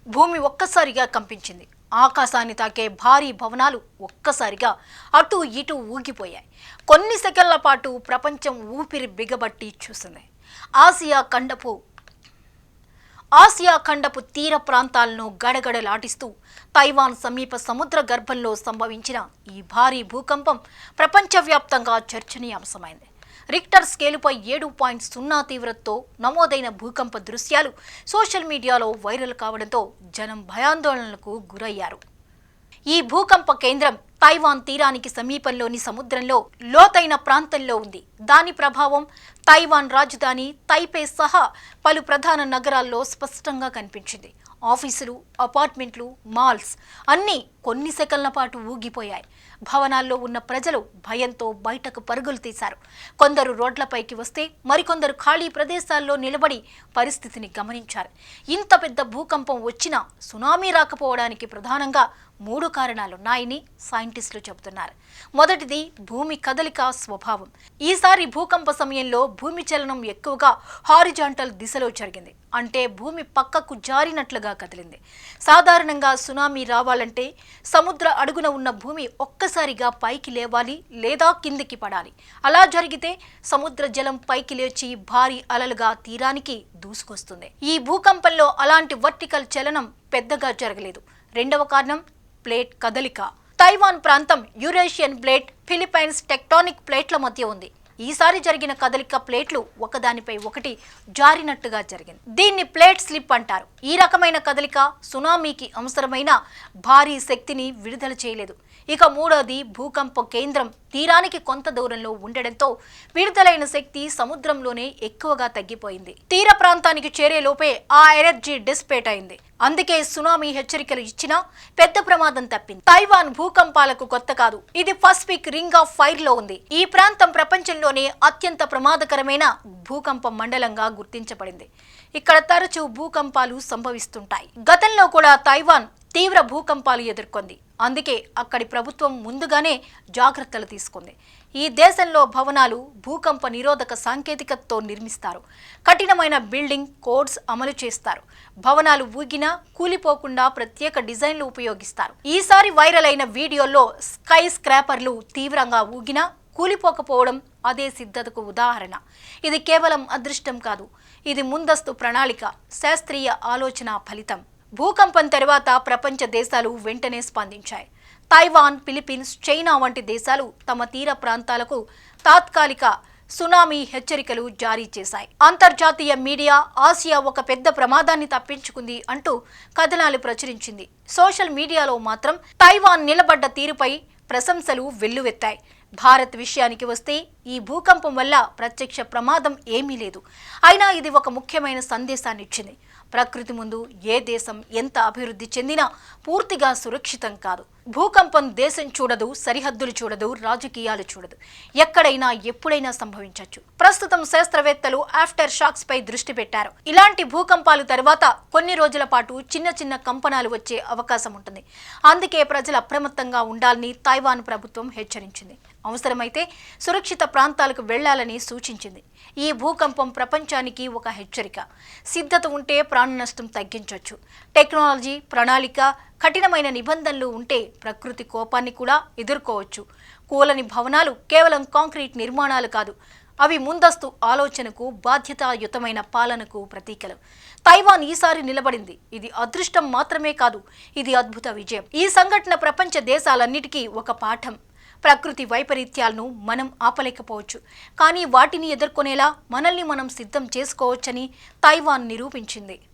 భూమి ఒక్కసారిగా కంపించింది. ఆకాశాన్ని తాకే భారీ భవనాలు ఒక్కసారిగా అటు ఇటు ఊగిపోయాయి. కొన్ని సెకన్ల పాటు ప్రపంచం ఊపిరి బిగబట్టి చూసింది. ఆసియా ఖండపు తీర ప్రాంతాలను గడగడలాటిస్తూ తైవాన్ సమీప సముద్ర గర్భంలో సంభవించిన ఈ భారీ భూకంపం ప్రపంచవ్యాప్తంగా చర్చనీయాంశమైంది. రిక్టర్ స్కేలుపై 7.0 తీవ్రతతో నమోదైన భూకంప దృశ్యాలు సోషల్ మీడియాలో వైరల్ కావడంతో జనం భయాందోళనలకు గురయ్యారు. ఈ భూకంప కేంద్రం తైవాన్ తీరానికి సమీపంలోని సముద్రంలో లోతైన ప్రాంతంలో ఉంది. దాని ప్రభావం తైవాన్ రాజధాని తైపే సహా పలు ప్రధాన నగరాల్లో స్పష్టంగా కనిపించింది. ఆఫీసులు, అపార్ట్మెంట్లు, మాల్స్ అన్నీ కొన్ని సెకన్ల పాటు ఊగిపోయాయి. భవనాల్లో ఉన్న ప్రజలు భయంతో బయటకు పరుగులు తీశారు. కొందరు రోడ్లపైకి వస్తే మరికొందరు ఖాళీ ప్రదేశాల్లో నిలబడి పరిస్థితిని గమనించారు. ఇంత పెద్ద భూకంపం వచ్చినా సునామీ రాకపోవడానికి ప్రధానంగా 3 కారణాలున్నాయని సైంటిస్టులు చెబుతున్నారు. మొదటిది భూమి కదలిక స్వభావం. ఈసారి భూకంప సమయంలో భూమి చలనం ఎక్కువగా హారిజాంటల్ దిశలో జరిగింది. అంటే భూమి పక్కకు జారినట్లుగా కదిలింది. సాధారణంగా సునామీ రావాలంటే సముద్ర అడుగున ఉన్న భూమి ఒక్కసారిగా పైకి లేవాలి లేదా కిందికి పడాలి. అలా జరిగితే సముద్ర జలం పైకి లేచి భారీ అలలుగా తీరానికి దూసుకొస్తుంది. ఈ భూకంపంలో అలాంటి వర్టికల్ చలనం పెద్దగా జరగలేదు. రెండవ కారణం ప్లేట్ కదలిక. తైవాన్ ప్రాంతం యురేషియన్ ప్లేట్, ఫిలిప్పైన్స్ టెక్టానిక్ ప్లేట్ల మధ్య ఉంది. ఈసారి జరిగిన కదలిక ప్లేట్లు ఒకదానిపై ఒకటి జారినట్టుగా జరిగింది. దీన్ని ప్లేట్ స్లిప్ అంటారు. ఈ రకమైన కదలిక సునామీకి అవసరమైన భారీ శక్తిని విడుదల చేయలేదు. ఇక మూడోది భూకంప కేంద్రం తీరానికి కొంత దూరంలో ఉండడంతో విడుదలైన శక్తి సముద్రంలోనే ఎక్కువగా తగ్గిపోయింది. తీర ప్రాంతానికి చేరేలోపే ఆ ఎనర్జీ డిస్పేట్ అయింది. అందుకే సునామీ హెచ్చరికలు ఇచ్చినా పెద్ద ప్రమాదం తప్పింది. తైవాన్ భూకంపాలకు కొత్త కాదు. ఇది పసిఫిక్ రింగ్ ఆఫ్ ఫైర్ లో ఉంది. ఈ ప్రాంతం ప్రపంచంలోనే అత్యంత ప్రమాదకరమైన భూకంప మండలంగా గుర్తించబడింది. ఇక్కడ తరచూ భూకంపాలు సంభవిస్తుంటాయి. గతంలో కూడా తైవాన్ తీవ్ర భూకంపాలు ఎదుర్కొంది. అందుకే అక్కడి ప్రభుత్వం ముందుగానే జాగ్రత్తలు తీసుకుంది. ఈ దేశంలో భవనాలు భూకంప నిరోధక సాంకేతికతతో నిర్మిస్తారు. కఠినమైన బిల్డింగ్ కోడ్స్ అమలు చేస్తారు. భవనాలు ఊగినా కూలిపోకుండా ప్రత్యేక డిజైన్లు ఉపయోగిస్తారు. ఈసారి వైరల్ అయిన వీడియోల్లో స్కై స్క్రాపర్లు తీవ్రంగా ఊగినా కూలిపోకపోవడం అదే సిద్ధతకు ఉదాహరణ. ఇది కేవలం అదృష్టం కాదు, ఇది ముందస్తు ప్రణాళిక, శాస్త్రీయ ఆలోచన ఫలితం. భూకంపం తర్వాత ప్రపంచ దేశాలు వెంటనే స్పందించాయి. తైవాన్, ఫిలిప్పీన్స్, చైనా వంటి దేశాలు తమ తీర ప్రాంతాలకు తాత్కాలిక సునామీ హెచ్చరికలు జారీ చేశాయి. అంతర్జాతీయ మీడియా ఆసియా ఒక పెద్ద ప్రమాదాన్ని తప్పించుకుంది అంటూ కథనాలు ప్రచురించింది. సోషల్ మీడియాలో మాత్రం తైవాన్ నిలబడ్డ తీరుపై ప్రశంసలు వెల్లువెత్తాయి. భారత్ విషయానికి వస్తే ఈ భూకంపం వల్ల ప్రత్యక్ష ప్రమాదం ఏమీ లేదు. అయినా ఇది ఒక ముఖ్యమైన సందేశాన్ని ఇచ్చింది. ప్రకృతి ముందు ఏ దేశం ఎంత అభివృద్ధి చెందినా పూర్తిగా సురక్షితం కాదు. భూకంపం దేశం చూడదు, సరిహద్దులు చూడదు, రాజకీయాలు చూడదు. ఎక్కడైనా ఎప్పుడైనా సంభవించవచ్చు. ప్రస్తుతం శాస్త్రవేత్తలు ఆఫ్టర్ షాక్స్ పై దృష్టి పెట్టారు. ఇలాంటి భూకంపాలు తర్వాత కొన్ని రోజుల పాటు చిన్న చిన్న కంపనాలు వచ్చే అవకాశం ఉంటుంది. అందుకే ప్రజలు అప్రమత్తంగా ఉండాలని తైవాన్ ప్రభుత్వం హెచ్చరించింది. అవసరమైతే సురక్షిత ప్రాంతాలకు వెళ్లాలని సూచించింది. ఈ భూకంపం ప్రపంచానికి ఒక హెచ్చరిక. సిద్ధత ఉంటే ప్రాణ నష్టం తగ్గించవచ్చు. టెక్నాలజీ, ప్రణాళిక, కఠినమైన నిబంధనలు ఉంటే ప్రకృతి కోపాన్ని కూడా ఎదుర్కోవచ్చు. కూలని భవనాలు కేవలం కాంక్రీట్ నిర్మాణాలు కాదు, అవి ముందస్తు ఆలోచనకు, బాధ్యతాయుతమైన పాలనకు ప్రతీకలు. తైవాన్ ఈసారి నిలబడింది. ఇది అదృష్టం మాత్రమే కాదు, ఇది అద్భుత విజయం. ఈ సంఘటన ప్రపంచ దేశాలన్నిటికీ ఒక పాఠం. ప్రకృతి వైపరీత్యాలను మనం ఆపలేకపోవచ్చు, కానీ వాటిని ఎదుర్కొనేలా మనల్ని మనం సిద్ధం చేసుకోవచ్చని తైవాన్ నిరూపించింది.